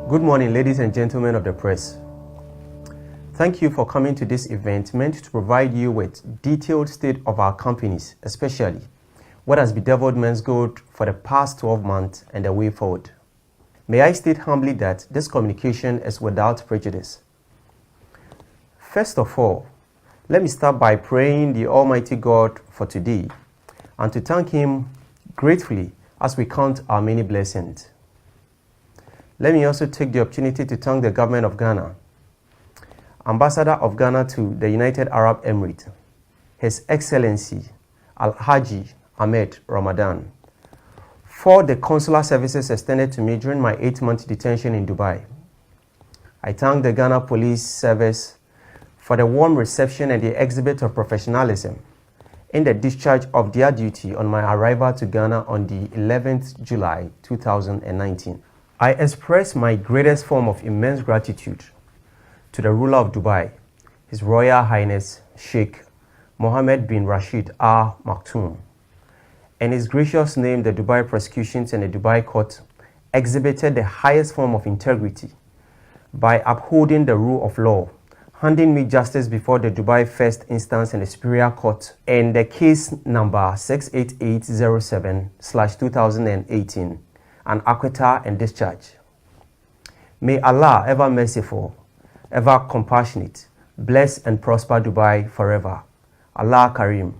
Good morning, ladies and gentlemen of the press. Thank you for coming to this event meant to provide you with detailed state of our companies, especially what has bedeviled Men's Gold for the past 12 months and the way forward. May I state humbly that this communication is without prejudice. First of all, let me start by praying the Almighty God for today and to thank Him gratefully as we count our many blessings. Let me also take the opportunity to thank the government of Ghana, Ambassador of Ghana to the United Arab Emirates, His Excellency Al-Haji Ahmed Ramadan, for the consular services extended to me during my 8-month detention in Dubai. I thank the Ghana Police Service for the warm reception and the exhibit of professionalism in the discharge of their duty on my arrival to Ghana on the 11th July 2019. I express my greatest form of immense gratitude to the ruler of Dubai, His Royal Highness Sheikh Mohammed bin Rashid Al Maktoum. In his gracious name, the Dubai prosecutions and the Dubai court exhibited the highest form of integrity by upholding the rule of law, handing me justice before the Dubai First Instance and the Superior Court in the case number 68807/2018, an acquittal and discharge. May Allah, ever merciful, ever compassionate, bless and prosper Dubai forever. Allah Karim.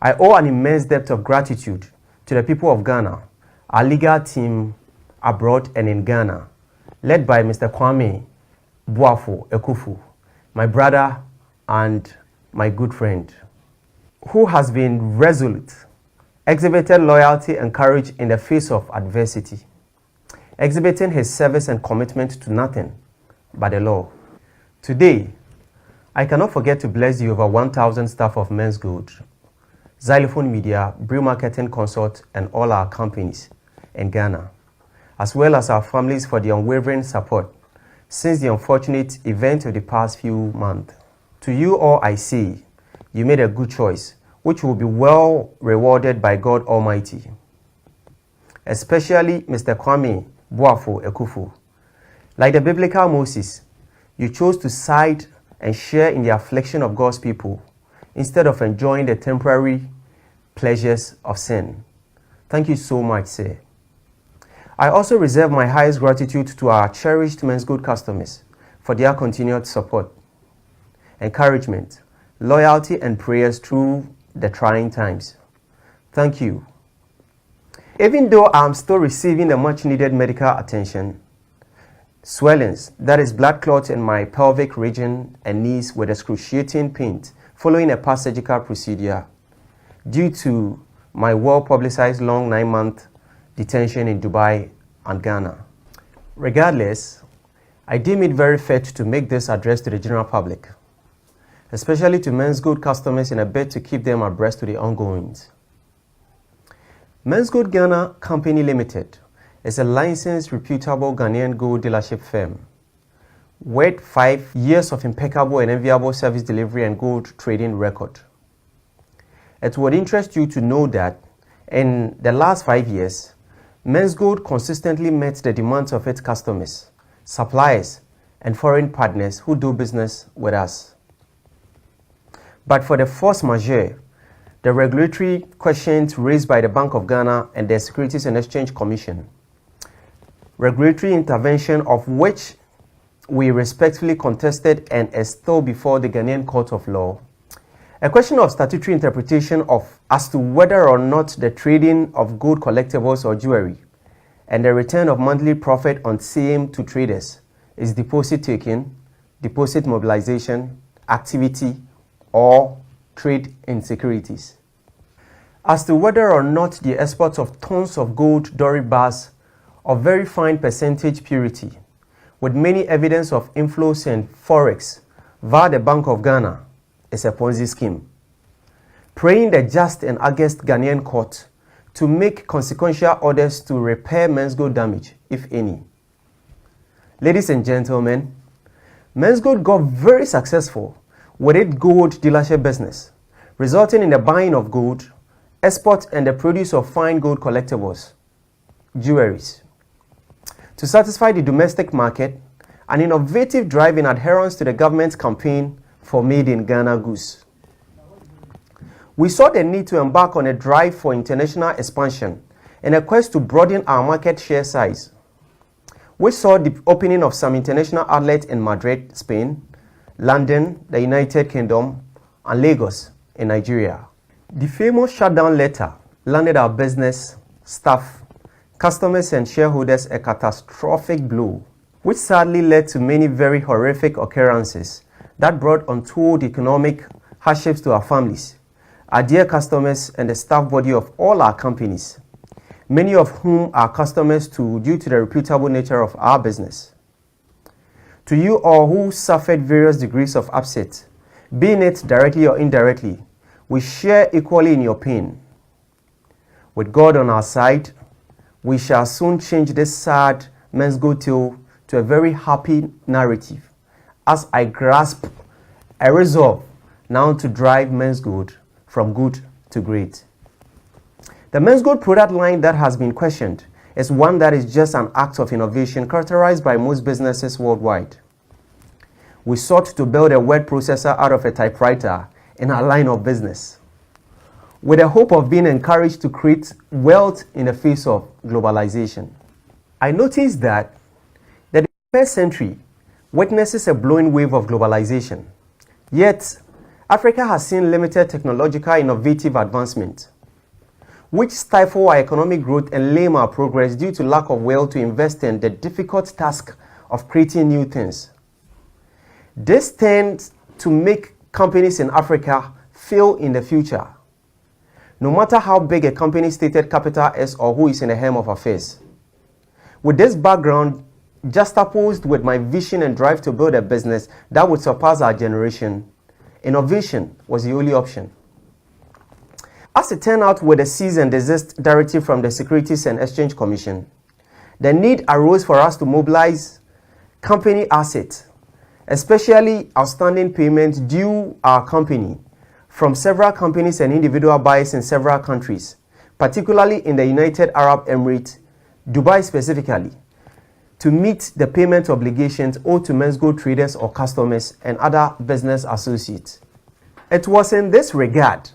I owe an immense debt of gratitude to the people of Ghana, our legal team abroad and in Ghana, led by Mr. Kwame Boafo Ekufu, my brother and my good friend, who has been resolute, exhibited loyalty and courage in the face of adversity, exhibiting his service and commitment to nothing but the law. Today, I cannot forget to bless the over 1,000 staff of Men's Gold, Xylophone Media, Brew Marketing Consult, and all our companies in Ghana, as well as our families for the unwavering support since the unfortunate event of the past few months. To you all I say, you made a good choice, which will be well rewarded by God Almighty. Especially Mr. Kwame Boafo Ekufu. Like the biblical Moses, you chose to side and share in the affliction of God's people instead of enjoying the temporary pleasures of sin. Thank you so much, sir. I also reserve my highest gratitude to our cherished Men's Gold customers for their continued support, encouragement, loyalty, and prayers through the trying times. Thank you. Even though I'm still receiving the much needed medical attention, swellings, that is blood clots in my pelvic region and knees with excruciating pain following a past surgical procedure due to my well-publicized long 9-month detention in Dubai and Ghana. Regardless, I deem it very fit to make this address to the general public, especially to Men's Gold customers in a bid to keep them abreast to the ongoings. Men's Gold Ghana Company Limited is a licensed, reputable Ghanaian gold dealership firm with 5 years of impeccable and enviable service delivery and gold trading record. It would interest you to know that in the last 5 years, Men's Gold consistently met the demands of its customers, suppliers, and foreign partners who do business with us. But for the force majeure, the regulatory questions raised by the Bank of Ghana and the Securities and Exchange Commission, regulatory intervention of which we respectfully contested and is still before the Ghanaian Court of Law, a question of statutory interpretation as to whether or not the trading of gold collectibles or jewelry and the return of monthly profit on same to traders is deposit taking, deposit mobilization, activity, or trade in securities. As to whether or not the export of tons of gold Dory bars of very fine percentage purity, with many evidence of inflows in forex via the Bank of Ghana, is a Ponzi scheme. Praying the just and august Ghanaian court to make consequential orders to repair Men's Gold damage, if any. Ladies and gentlemen, Men's Gold got very successful with its gold dealership business, resulting in the buying of gold, export, and the produce of fine gold collectibles, jewelries. to satisfy the domestic market, an innovative drive in adherence to the government's campaign for Made in Ghana goods. We saw the need to embark on a drive for international expansion in a quest to broaden our market share size. We saw the opening of some international outlets in Madrid, Spain, London, the United Kingdom, and Lagos in Nigeria. The famous shutdown letter landed our business, staff, customers, and shareholders a catastrophic blow, which sadly led to many very horrific occurrences that brought untold economic hardships to our families, our dear customers, and the staff body of all our companies, many of whom are customers too due to the reputable nature of our business. To you all who suffered various degrees of upset, be it directly or indirectly, we share equally in your pain. With God on our side, we shall soon change this sad men's go tale to a very happy narrative, as I grasp a resolve now to drive men's good from good to great. The men's good product line that has been questioned is one that is just an act of innovation characterized by most businesses worldwide. We sought to build a word processor out of a typewriter in our line of business, with the hope of being encouraged to create wealth in the face of globalization. I noticed that the 21st century witnesses a blowing wave of globalization, yet Africa has seen limited technological innovative advancement, which stifle our economic growth and lame our progress due to lack of will to invest in the difficult task of creating new things. This tends to make companies in Africa fail in the future, no matter how big a company's stated capital is or who is in the helm of affairs. With this background juxtaposed with my vision and drive to build a business that would surpass our generation, innovation was the only option. As it turned out, with the cease and desist directive from the Securities and Exchange Commission, the need arose for us to mobilize company assets, especially outstanding payments due our company from several companies and individual buyers in several countries, particularly in the United Arab Emirates, Dubai specifically, to meet the payment obligations owed to men's good traders or customers and other business associates. It was in this regard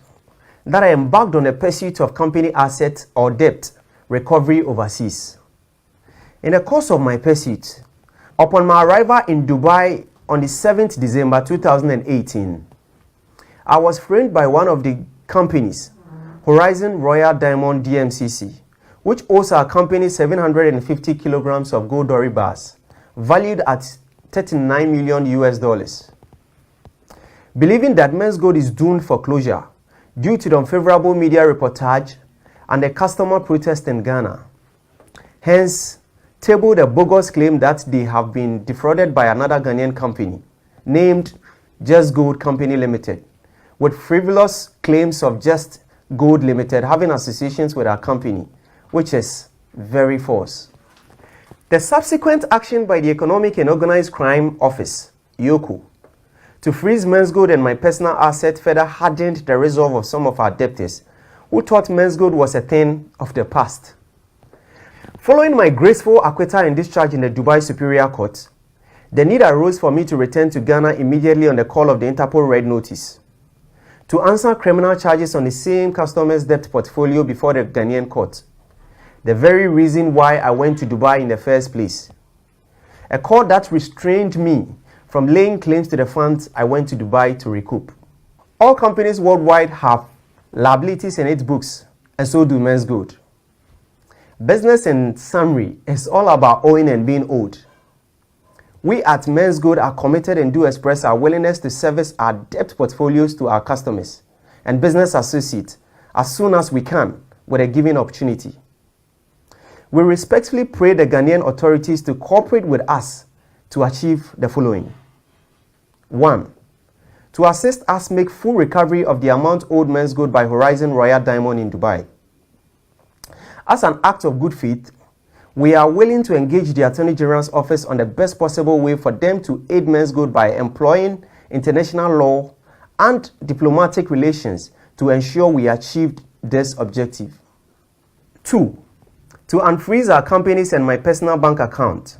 that I embarked on a pursuit of company asset or debt recovery overseas. In the course of my pursuit, upon my arrival in Dubai on the 7th December 2018, I was framed by one of the companies, Horizon Royal Diamond DMCC, which owes our company 750 kilograms of gold Dory bars, valued at $39 million. Believing that men's gold is doomed for closure due to the unfavorable media reportage and the customer protest in Ghana, hence tabled a bogus claim that they have been defrauded by another Ghanaian company named Just Gold Company Limited, with frivolous claims of Just Gold Limited having associations with our company, which is very false. The subsequent action by the Economic and Organized Crime Office, EOCO, to freeze men's gold and my personal asset further hardened the resolve of some of our debtors who thought men's gold was a thing of the past. Following my graceful acquittal and discharge in the Dubai Superior Court, the need arose for me to return to Ghana immediately on the call of the Interpol Red Notice to answer criminal charges on the same customer's debt portfolio before the Ghanaian court, the very reason why I went to Dubai in the first place. A court that restrained me from laying claims to the funds I went to Dubai to recoup. All companies worldwide have liabilities in its books, and so do men's gold. Business, in summary, is all about owing and being owed. We at Men's Gold are committed and do express our willingness to service our debt portfolios to our customers and business associates as soon as we can with a given opportunity. We respectfully pray the Ghanaian authorities to cooperate with us to achieve the following. 1. To assist us make full recovery of the amount owed Men's Gold by Horizon Royal Diamond in Dubai. As an act of good faith, we are willing to engage the Attorney General's office on the best possible way for them to aid Men's Gold by employing international law and diplomatic relations to ensure we achieved this objective. 2. to unfreeze our companies and my personal bank account,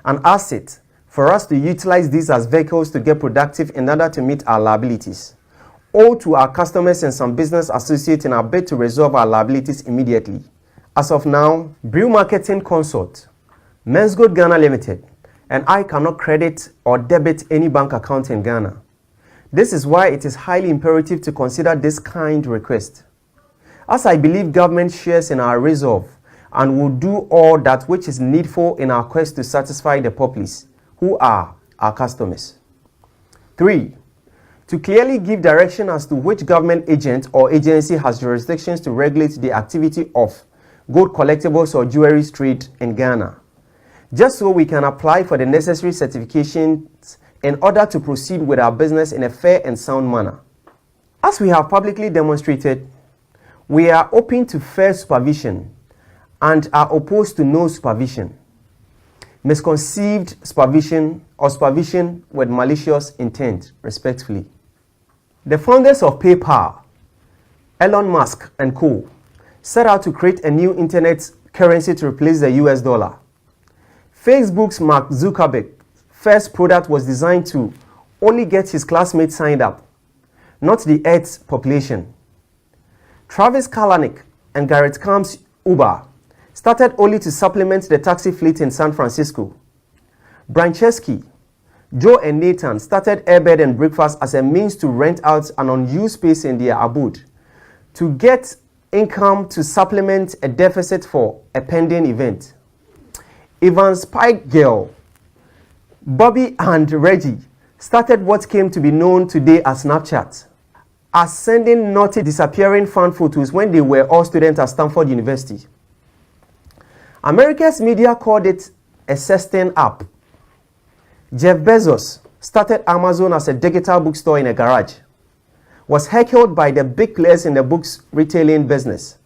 an asset for us to utilize these as vehicles to get productive in order to meet our liabilities, or to our customers and some business associates in our bid to resolve our liabilities immediately. As of now, Brew Marketing Consult, Men's Good Ghana Limited, and I cannot credit or debit any bank account in Ghana. This is why it is highly imperative to consider this kind request, as I believe government shares in our resolve and will do all that which is needful in our quest to satisfy the populace, who are our customers. 3. To clearly give direction as to which government agent or agency has jurisdictions to regulate the activity of gold collectibles or jewelry trade in Ghana, just so we can apply for the necessary certifications in order to proceed with our business in a fair and sound manner. As we have publicly demonstrated, we are open to fair supervision and are opposed to no supervision, misconceived supervision, or supervision with malicious intent, respectfully. The founders of PayPal, Elon Musk and co., set out to create a new internet currency to replace the US dollar. Facebook's Mark Zuckerberg's first product was designed to only get his classmates signed up, not the Earth's population. Travis Kalanick and Garrett Camp's Uber started only to supplement the taxi fleet in San Francisco. Brancheski, Joe and Nathan started Airbed and Breakfast as a means to rent out an unused space in their abode to get income to supplement a deficit for a pending event. Evan Spike Girl, Bobby and Reggie started what came to be known today as Snapchat, as sending naughty disappearing fan photos when they were all students at Stanford University. America's media called it a sexting app. Jeff Bezos started Amazon as a digital bookstore in a garage, was heckled by the big players in the books retailing business.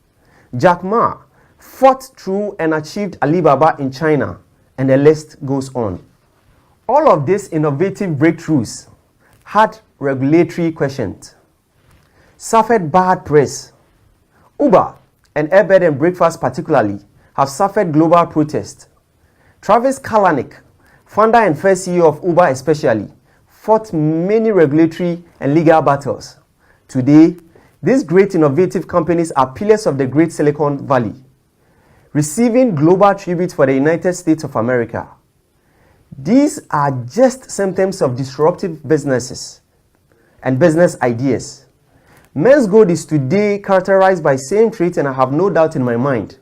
Jack Ma fought through and achieved Alibaba in China, and the list goes on. All of these innovative breakthroughs had regulatory questions, suffered bad press. Uber and Airbed and Breakfast particularly have suffered global protest. Travis Kalanick, founder and first CEO of Uber especially, fought many regulatory and legal battles. Today, these great innovative companies are pillars of the great Silicon Valley, receiving global tribute for the United States of America. These are just symptoms of disruptive businesses and business ideas. Men's Gold is today characterized by same traits, and I have no doubt in my mind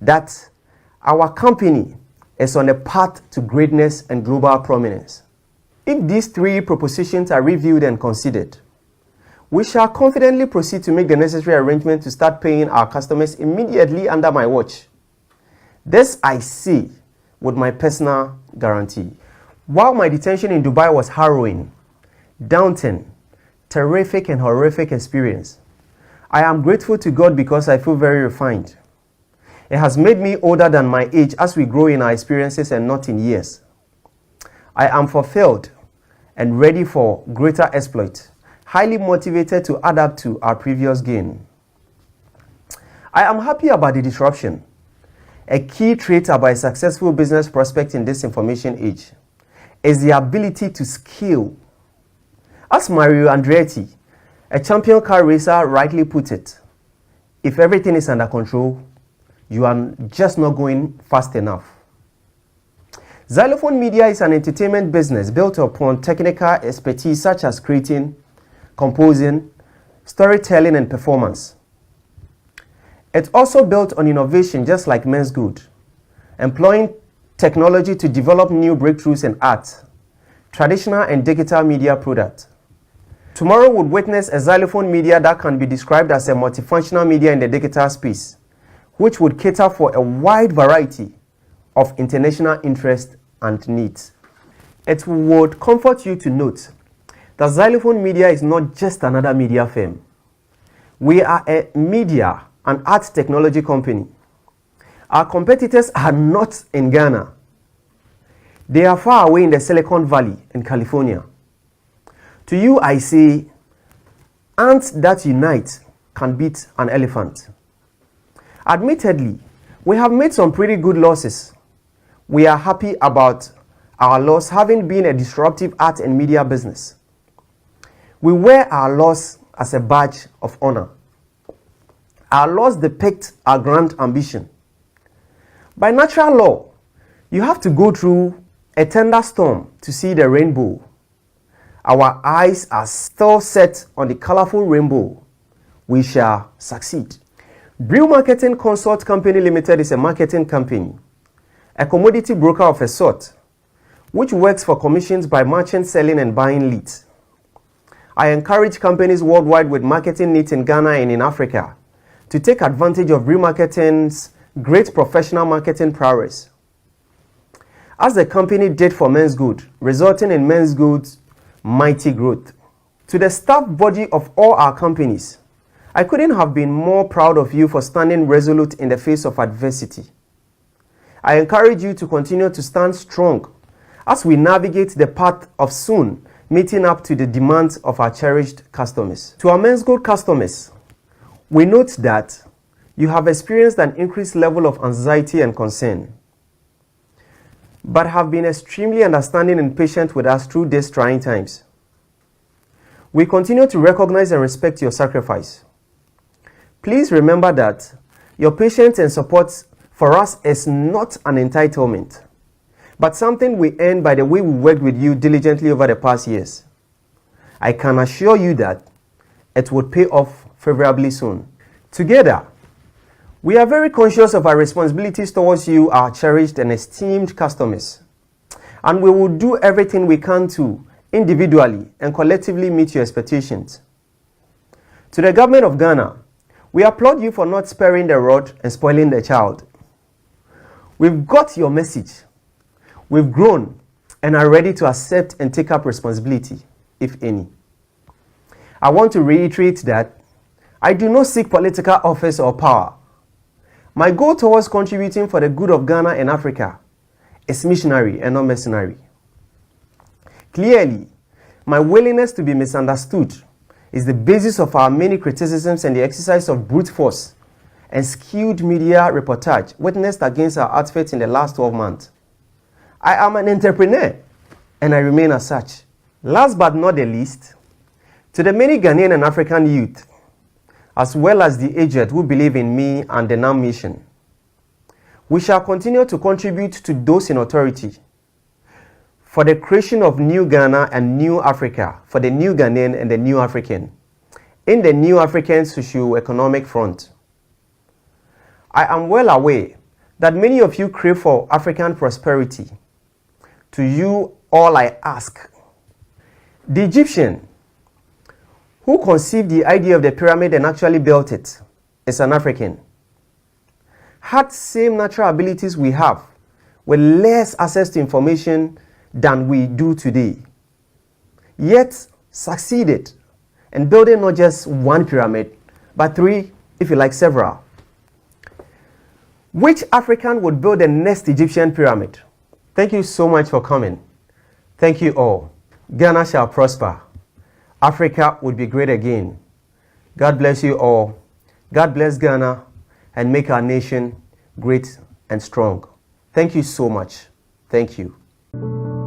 that our company is on a path to greatness and global prominence. If these 3 propositions are reviewed and considered, we shall confidently proceed to make the necessary arrangement to start paying our customers immediately under my watch. This I say with my personal guarantee. While my detention in Dubai was harrowing, daunting, terrific and horrific experience, I am grateful to God because I feel very refined. It has made me older than my age as we grow in our experiences and not in years. I am fulfilled and ready for greater exploit, highly motivated to add up to our previous gain. I am happy about the disruption. A key trait about a successful business prospect in this information age is the ability to scale. As Mario Andretti, a champion car racer, rightly put it, if everything is under control, you are just not going fast enough. Xylophone Media is an entertainment business built upon technical expertise such as creating, composing, storytelling, and performance. It's also built on innovation just like Men's Good, employing technology to develop new breakthroughs in art, traditional and digital media products. Tomorrow would witness a Xylophone Media that can be described as a multifunctional media in the digital space, which would cater for a wide variety of international interests and needs. It would comfort you to note that Xylophone Media is not just another media firm. We are a media and art technology company. Our competitors are not in Ghana. They are far away in the Silicon Valley in California. To you I say, ants that unite can beat an elephant. Admittedly, We have made some pretty good losses. We are happy about our loss having been a disruptive art and media business. We wear our loss as a badge of honor. Our loss depicts our grand ambition. By natural law, you have to go through a thunderstorm to see the rainbow. Our eyes are still set on the colorful rainbow. We shall succeed. Brew Marketing Consult Company Limited is a marketing company, a commodity broker of a sort, which works for commissions by merchant selling and buying leads. I encourage companies worldwide with marketing needs in Ghana and in Africa to take advantage of Brew Marketing's great professional marketing prowess, as the company did for Men's Good, resulting in Men's Good's mighty growth. To the staff body of all our companies, I couldn't have been more proud of you for standing resolute in the face of adversity. I encourage you to continue to stand strong as we navigate the path of soon meeting up to the demands of our cherished customers. To our Men's Good customers, we note that you have experienced an increased level of anxiety and concern, but have been extremely understanding and patient with us through these trying times. We continue to recognize and respect your sacrifice. Please remember that your patience and support for us is not an entitlement, but something we earn by the way we worked with you diligently over the past years. I can assure you that it would pay off favorably soon. Together, we are very conscious of our responsibilities towards you, our cherished and esteemed customers, and we will do everything we can to individually and collectively meet your expectations. To the government of Ghana, we applaud you for not sparing the rod and spoiling the child. We've got your message. We've grown and are ready to accept and take up responsibility, if any. I want to reiterate that I do not seek political office or power. My goal towards contributing for the good of Ghana and Africa is missionary and not mercenary. Clearly, my willingness to be misunderstood is the basis of our many criticisms and the exercise of brute force and skewed media reportage witnessed against our outfit in the last 12 months. I am an entrepreneur and I remain as such. Last but not the least, to the many Ghanaian and African youth, as well as the aged who believe in me and the NAM mission, we shall continue to contribute to those in authority for the creation of new Ghana and new Africa, for the new Ghanaian and the new African, in the new African socio-economic front. I am well aware that many of you crave for African prosperity. To you, all I ask. The Egyptian who conceived the idea of the pyramid and actually built it is an African. Had same natural abilities we have, with less access to information than we do today, yet succeeded in building not just one pyramid, but three, if you like, several. Which African would build the next Egyptian pyramid? Thank you so much for coming. Thank you all. Ghana shall prosper. Africa would be great again. God bless you all. God bless Ghana and make our nation great and strong. Thank you so much. Thank you.